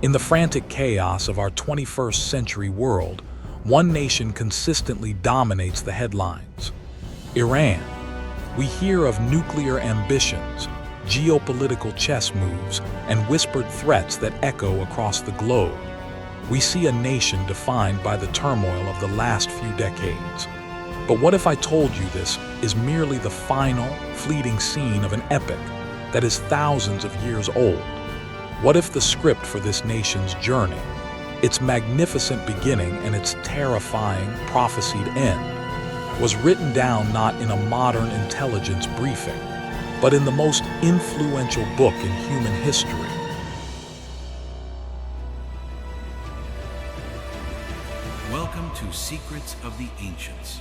In the frantic chaos of our 21st century world, one nation consistently dominates the headlines: Iran. We hear of nuclear ambitions, geopolitical chess moves, and whispered threats that echo across the globe. We see a nation defined by the turmoil of the last few decades. But what if I told you this is merely the final, fleeting scene of an epic that is thousands of years old? What if the script for this nation's journey, its magnificent beginning and its terrifying, prophesied end, was written down not in a modern intelligence briefing, but in the most influential book in human history? Welcome to Secrets of the Ancients,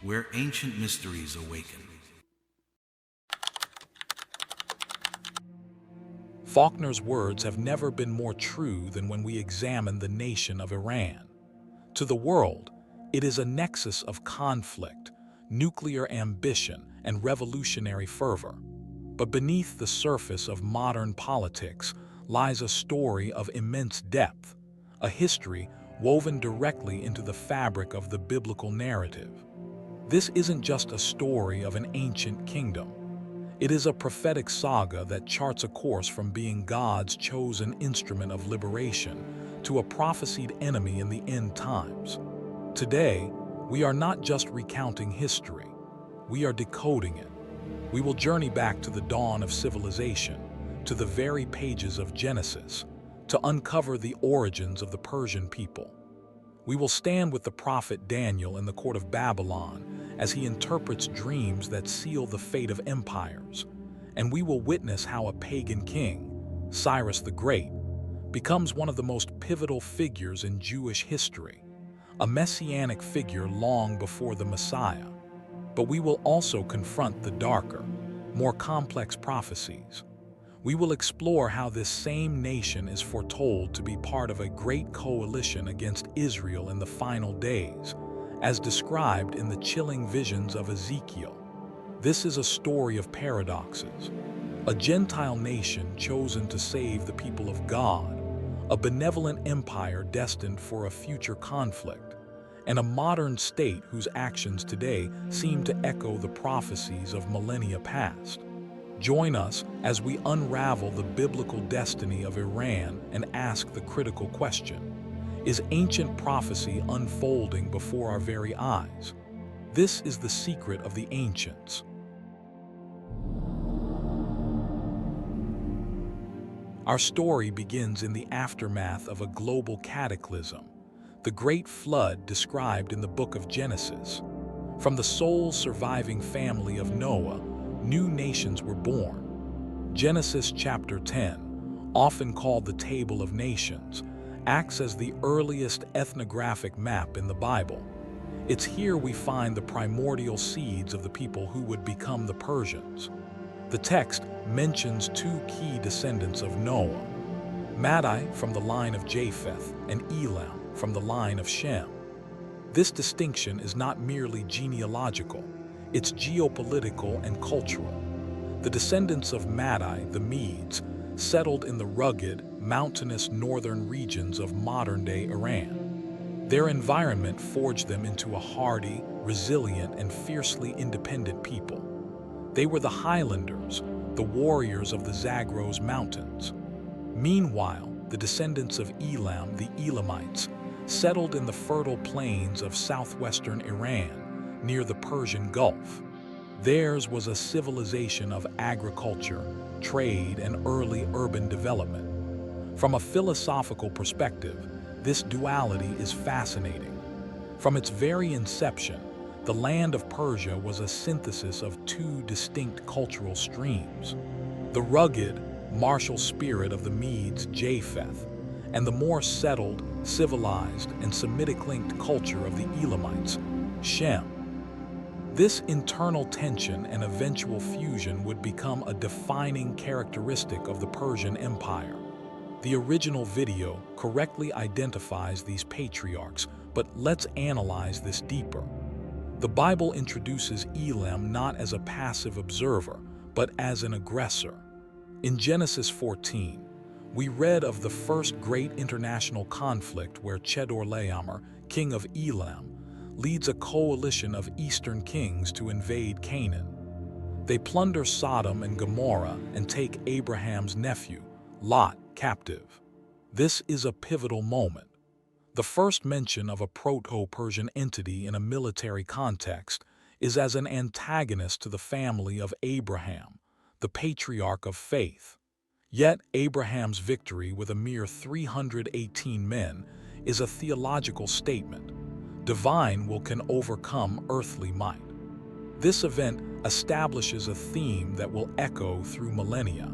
where ancient mysteries awaken. Faulkner's words have never been more true than when we examine the nation of Iran. To the world, it is a nexus of conflict, nuclear ambition, and revolutionary fervor. But beneath the surface of modern politics lies a story of immense depth, a history woven directly into the fabric of the biblical narrative. This isn't just a story of an ancient kingdom. It is a prophetic saga that charts a course from being God's chosen instrument of liberation to a prophesied enemy in the end times. Today, we are not just recounting history, we are decoding it. We will journey back to the dawn of civilization, to the very pages of Genesis, to uncover the origins of the Persian people. We will stand with the prophet Daniel in the court of Babylon as he interprets dreams that seal the fate of empires, and we will witness how a pagan king, Cyrus the Great, becomes one of the most pivotal figures in Jewish history, a messianic figure long before the Messiah. But we will also confront the darker, more complex prophecies. We will explore how this same nation is foretold to be part of a great coalition against Israel in the final days, as described in the chilling visions of Ezekiel. This is a story of paradoxes. A Gentile nation chosen to save the people of God, a benevolent empire destined for a future conflict, and a modern state whose actions today seem to echo the prophecies of millennia past. Join us as we unravel the biblical destiny of Iran and ask the critical question: is ancient prophecy unfolding before our very eyes? This is the secret of the ancients. Our story begins in the aftermath of a global cataclysm, the Great Flood described in the book of Genesis. From the sole surviving family of Noah, new nations were born. Genesis chapter 10, often called the Table of Nations, acts as the earliest ethnographic map in the Bible. It's here we find the primordial seeds of the people who would become the Persians. The text mentions two key descendants of Noah: Madai from the line of Japheth and Elam from the line of Shem. This distinction is not merely genealogical, it's geopolitical and cultural. The descendants of Madai, the Medes, settled in the rugged, mountainous northern regions of modern-day Iran. Their environment forged them into a hardy, resilient, and fiercely independent people. They were the Highlanders, the warriors of the Zagros Mountains. Meanwhile, the descendants of Elam, the Elamites, settled in the fertile plains of southwestern Iran, near the Persian Gulf. Theirs was a civilization of agriculture, trade, and early urban development. From a philosophical perspective, this duality is fascinating. From its very inception, the land of Persia was a synthesis of two distinct cultural streams: the rugged, martial spirit of the Medes, Japheth, and the more settled, civilized, and Semitic-linked culture of the Elamites, Shem. This internal tension and eventual fusion would become a defining characteristic of the Persian Empire. The original video correctly identifies these patriarchs, but let's analyze this deeper. The Bible introduces Elam not as a passive observer, but as an aggressor. In Genesis 14, We read of the first great international conflict where Chedorlaomer, king of Elam, leads a coalition of eastern kings to invade Canaan. They plunder Sodom and Gomorrah and take Abraham's nephew, Lot, captive. This is a pivotal moment. The first mention of a proto-Persian entity in a military context is as an antagonist to the family of Abraham, the patriarch of faith. Yet Abraham's victory with a mere 318 men is a theological statement. Divine will can overcome earthly might. This event establishes a theme that will echo through millennia.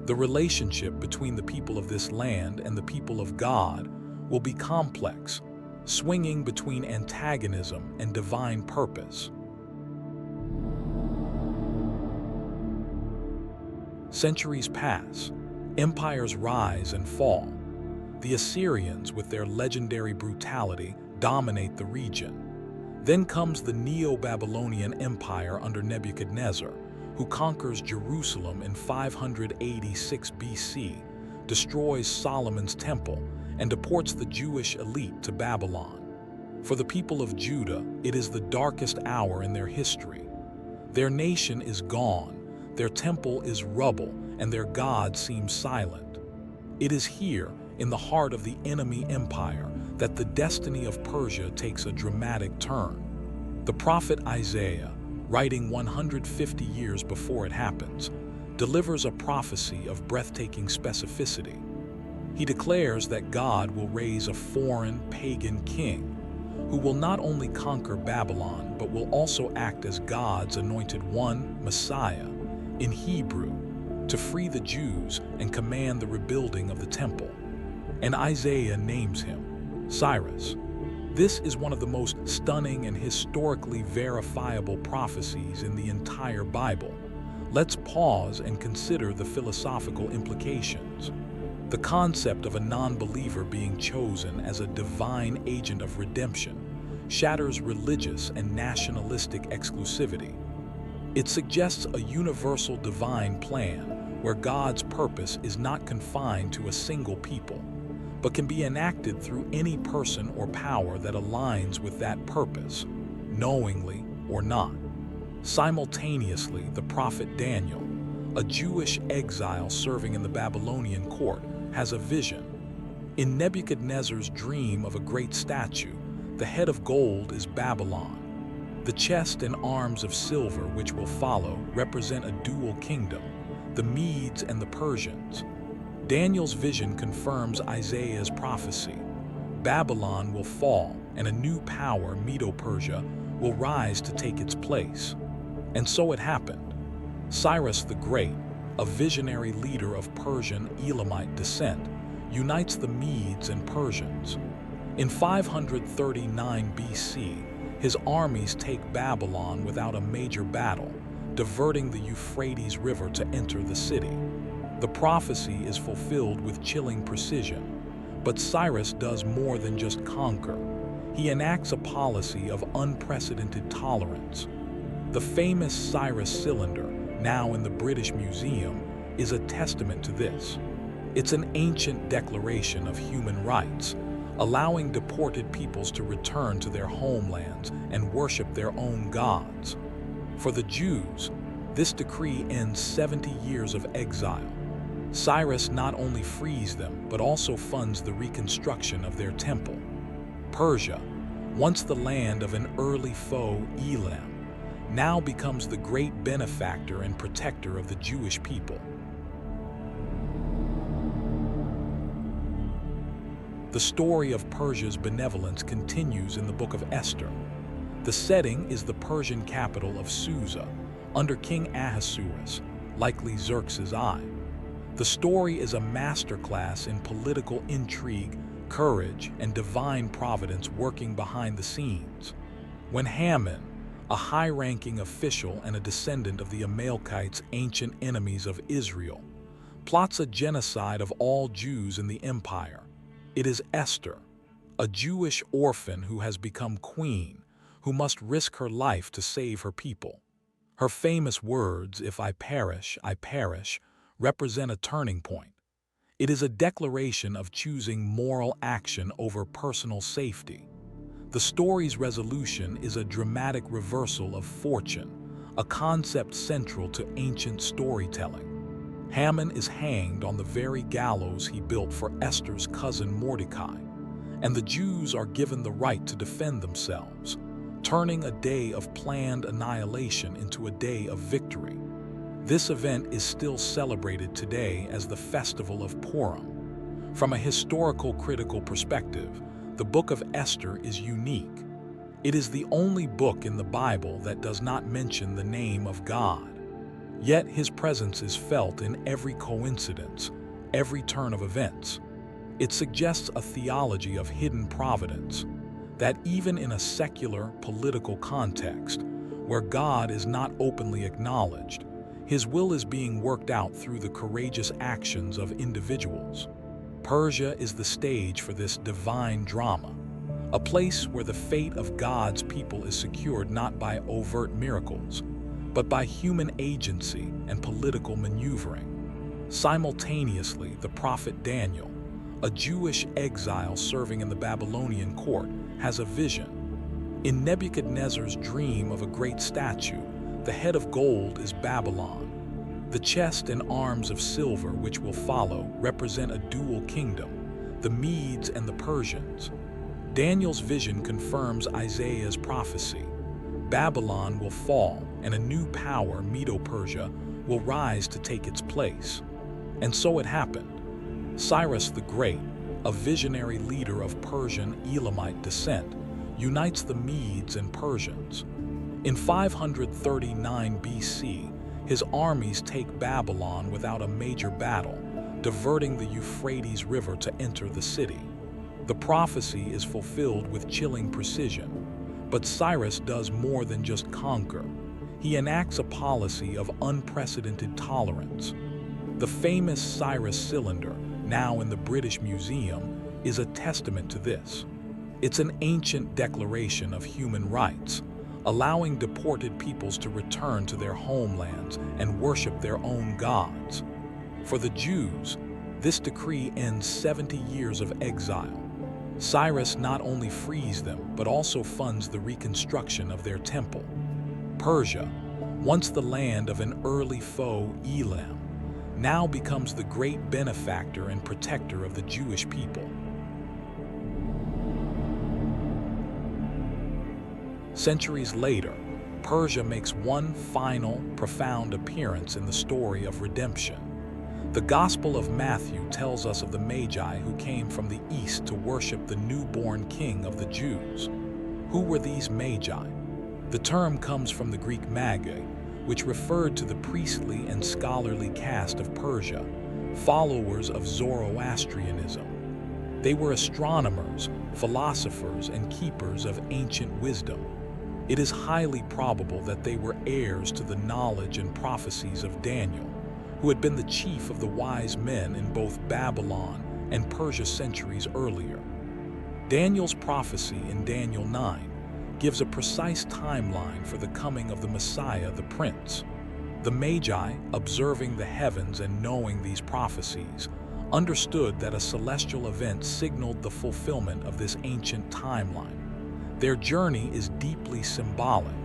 The relationship between the people of this land and the people of God will be complex, swinging between antagonism and divine purpose. Centuries pass, empires rise and fall. The Assyrians, with their legendary brutality, dominate the region. Then comes the Neo-Babylonian Empire under Nebuchadnezzar, who conquers Jerusalem in 586 BC, destroys Solomon's temple, and deports the Jewish elite to Babylon. For the people of Judah, it is the darkest hour in their history. Their nation is gone, their temple is rubble, and their God seems silent. It is here, in the heart of the enemy empire, that the destiny of Persia takes a dramatic turn. The prophet Isaiah, writing 150 years before it happens, delivers a prophecy of breathtaking specificity. He declares that God will raise a foreign, pagan king who will not only conquer Babylon but will also act as God's anointed one, Messiah, in Hebrew, to free the Jews and command the rebuilding of the temple. And Isaiah names him Cyrus. This is one of the most stunning and historically verifiable prophecies in the entire Bible. Let's pause and consider the philosophical implications. The concept of a non-believer being chosen as a divine agent of redemption shatters religious and nationalistic exclusivity. It suggests a universal divine plan where God's purpose is not confined to a single people, but can be enacted through any person or power that aligns with that purpose, knowingly or not. Simultaneously, the prophet Daniel, a Jewish exile serving in the Babylonian court, has a vision. In Nebuchadnezzar's dream of a great statue, the head of gold is Babylon. The chest and arms of silver which will follow represent a dual kingdom, the Medes and the Persians. Daniel's vision confirms Isaiah's prophecy. Babylon will fall and a new power, Medo-Persia, will rise to take its place. And so it happened. Cyrus the Great, a visionary leader of Persian Elamite descent, unites the Medes and Persians. In 539 BC, his armies take Babylon without a major battle, diverting the Euphrates River to enter the city. The prophecy is fulfilled with chilling precision, but Cyrus does more than just conquer. He enacts a policy of unprecedented tolerance. The famous Cyrus cylinder, now in the British Museum, is a testament to this. It's an ancient declaration of human rights, allowing deported peoples to return to their homelands and worship their own gods. For the Jews, this decree ends 70 years of exile. Cyrus not only frees them, but also funds the reconstruction of their temple. Persia, once the land of an early foe, Elam, now becomes the great benefactor and protector of the Jewish people. The story of Persia's benevolence continues in the book of Esther. The setting is the Persian capital of Susa, under King Ahasuerus, likely Xerxes I. The story is a masterclass in political intrigue, courage, and divine providence working behind the scenes. When Haman, a high-ranking official and a descendant of the Amalekites, ancient enemies of Israel, plots a genocide of all Jews in the empire, it is Esther, a Jewish orphan who has become queen, who must risk her life to save her people. Her famous words, "If I perish, I perish," represent a turning point. It is a declaration of choosing moral action over personal safety. The story's resolution is a dramatic reversal of fortune, a concept central to ancient storytelling. Haman is hanged on the very gallows he built for Esther's cousin Mordecai, and the Jews are given the right to defend themselves, turning a day of planned annihilation into a day of victory. This event is still celebrated today as the Festival of Purim. From a historical critical perspective, the Book of Esther is unique. It is the only book in the Bible that does not mention the name of God. Yet his presence is felt in every coincidence, every turn of events. It suggests a theology of hidden providence, that even in a secular political context, where God is not openly acknowledged, his will is being worked out through the courageous actions of individuals. Persia is the stage for this divine drama, a place where the fate of God's people is secured not by overt miracles, but by human agency and political maneuvering. Simultaneously, the prophet Daniel, a Jewish exile serving in the Babylonian court, has a vision. In Nebuchadnezzar's dream of a great statue, the head of gold is Babylon. The chest and arms of silver which will follow represent a dual kingdom, the Medes and the Persians. Daniel's vision confirms Isaiah's prophecy. Babylon will fall, and a new power, Medo-Persia, will rise to take its place. And so it happened. Cyrus the Great, a visionary leader of Persian Elamite descent, unites the Medes and Persians. In 539 BC, his armies take Babylon without a major battle, diverting the Euphrates River to enter the city. The prophecy is fulfilled with chilling precision. But Cyrus does more than just conquer. He enacts a policy of unprecedented tolerance. The famous Cyrus cylinder, now in the British Museum, is a testament to this. It's an ancient declaration of human rights, allowing deported peoples to return to their homelands and worship their own gods. For the Jews, this decree ends 70 years of exile. Cyrus not only frees them, but also funds the reconstruction of their temple. Persia, once the land of an early foe, Elam, now becomes the great benefactor and protector of the Jewish people. Centuries later, Persia makes one final, profound appearance in the story of redemption. The Gospel of Matthew tells us of the Magi who came from the east to worship the newborn king of the Jews. Who were these Magi? The term comes from the Greek magi, which referred to the priestly and scholarly caste of Persia, followers of Zoroastrianism. They were astronomers, philosophers, and keepers of ancient wisdom. It is highly probable that they were heirs to the knowledge and prophecies of Daniel, who had been the chief of the wise men in both Babylon and Persia centuries earlier. Daniel's prophecy in Daniel 9 gives a precise timeline for the coming of the Messiah, the Prince. The Magi, observing the heavens and knowing these prophecies, understood that a celestial event signaled the fulfillment of this ancient timeline. Their journey is deeply symbolic.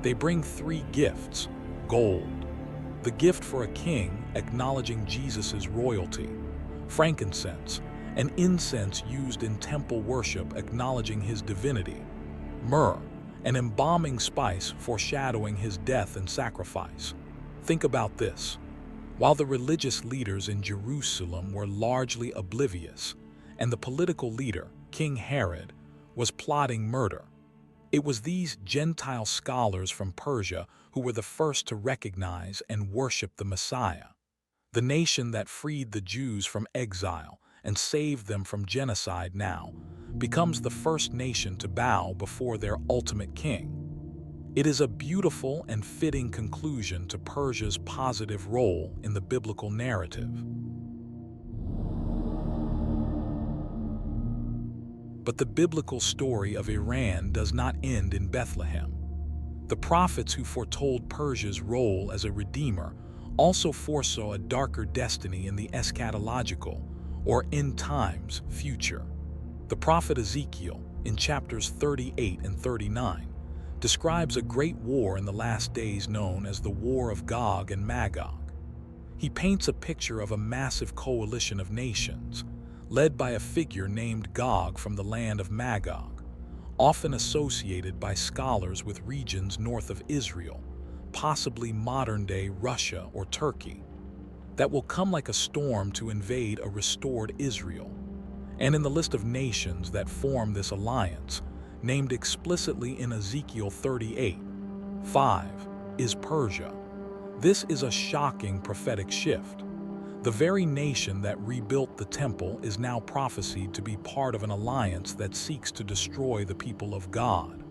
They bring three gifts: gold, the gift for a king acknowledging Jesus' royalty; frankincense, an incense used in temple worship acknowledging his divinity; myrrh, an embalming spice foreshadowing his death and sacrifice. Think about this. While the religious leaders in Jerusalem were largely oblivious, and the political leader, King Herod, was plotting murder, it was these Gentile scholars from Persia who were the first to recognize and worship the Messiah. The nation that freed the Jews from exile and saved them from genocide now becomes the first nation to bow before their ultimate king. It is a beautiful and fitting conclusion to Persia's positive role in the biblical narrative. But the biblical story of Iran does not end in Bethlehem. The prophets who foretold Persia's role as a redeemer also foresaw a darker destiny in the eschatological, or end times future. The prophet Ezekiel, in chapters 38 and 39, describes a great war in the last days known as the War of Gog and Magog. He paints a picture of a massive coalition of nations, led by a figure named Gog from the land of Magog, often associated by scholars with regions north of Israel, possibly modern-day Russia or Turkey, that will come like a storm to invade a restored Israel. And in the list of nations that form this alliance, named explicitly in Ezekiel 38:5, is Persia. This is a shocking prophetic shift. The very nation that rebuilt the temple is now prophesied to be part of an alliance that seeks to destroy the people of God.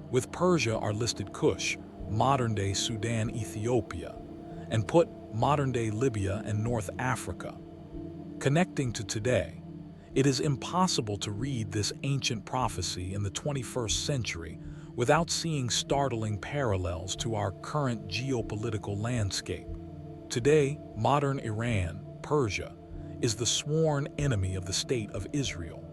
With Persia are listed Cush, modern-day Sudan, Ethiopia, and Put, modern-day Libya and North Africa. Connecting to today, it is impossible to read this ancient prophecy in the 21st century without seeing startling parallels to our current geopolitical landscape. Today, modern Iran, Persia, is the sworn enemy of the state of Israel.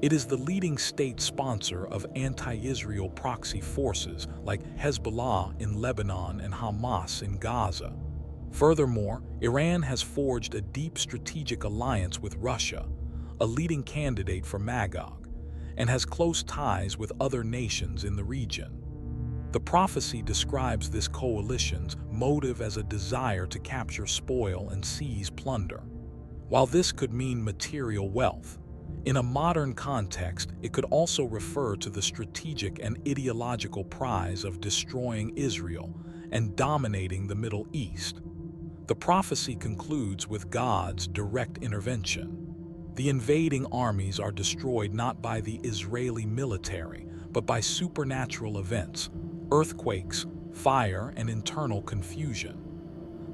It is the leading state sponsor of anti-Israel proxy forces like Hezbollah in Lebanon and Hamas in Gaza. Furthermore, Iran has forged a deep strategic alliance with Russia, a leading candidate for Magog, and has close ties with other nations in the region. The prophecy describes this coalition's motive as a desire to capture spoil and seize plunder. While this could mean material wealth, in a modern context, it could also refer to the strategic and ideological prize of destroying Israel and dominating the Middle East. The prophecy concludes with God's direct intervention. The invading armies are destroyed not by the Israeli military, but by supernatural events, earthquakes, fire, and internal confusion.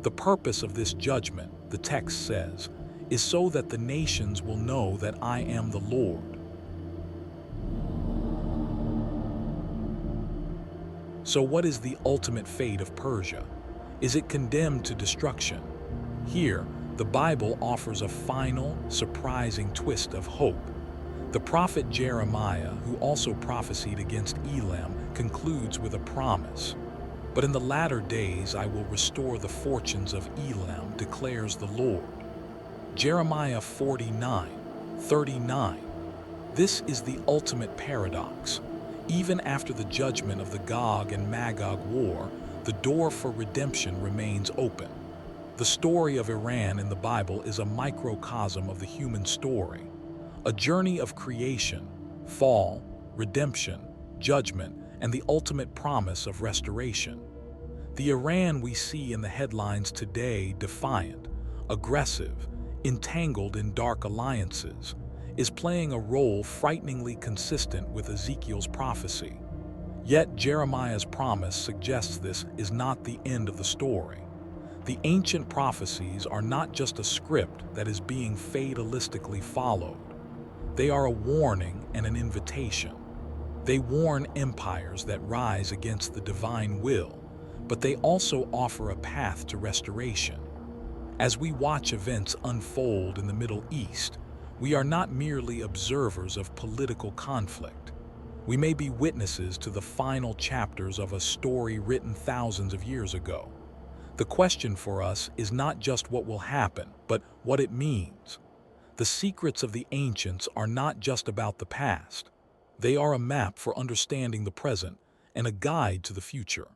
The purpose of this judgment, the text says, is so that the nations will know that I am the Lord. So what is the ultimate fate of Persia? Is it condemned to destruction? Here, the Bible offers a final, surprising twist of hope. The prophet Jeremiah, who also prophesied against Elam, concludes with a promise. But in the latter days I will restore the fortunes of Elam, declares the Lord. Jeremiah 49:39. This is the ultimate paradox. Even after the judgment of the Gog and Magog war, the door for redemption remains open. The story of Iran in the Bible is a microcosm of the human story, a journey of creation, fall, redemption, judgment, and the ultimate promise of restoration. The Iran we see in the headlines today, defiant, aggressive, entangled in dark alliances, is playing a role frighteningly consistent with Ezekiel's prophecy. Yet Jeremiah's promise suggests this is not the end of the story. The ancient prophecies are not just a script that is being fatalistically followed. They are a warning and an invitation. They warn empires that rise against the divine will, but they also offer a path to restoration. As we watch events unfold in the Middle East, we are not merely observers of political conflict. We may be witnesses to the final chapters of a story written thousands of years ago. The question for us is not just what will happen, but what it means. The secrets of the ancients are not just about the past. They are a map for understanding the present and a guide to the future.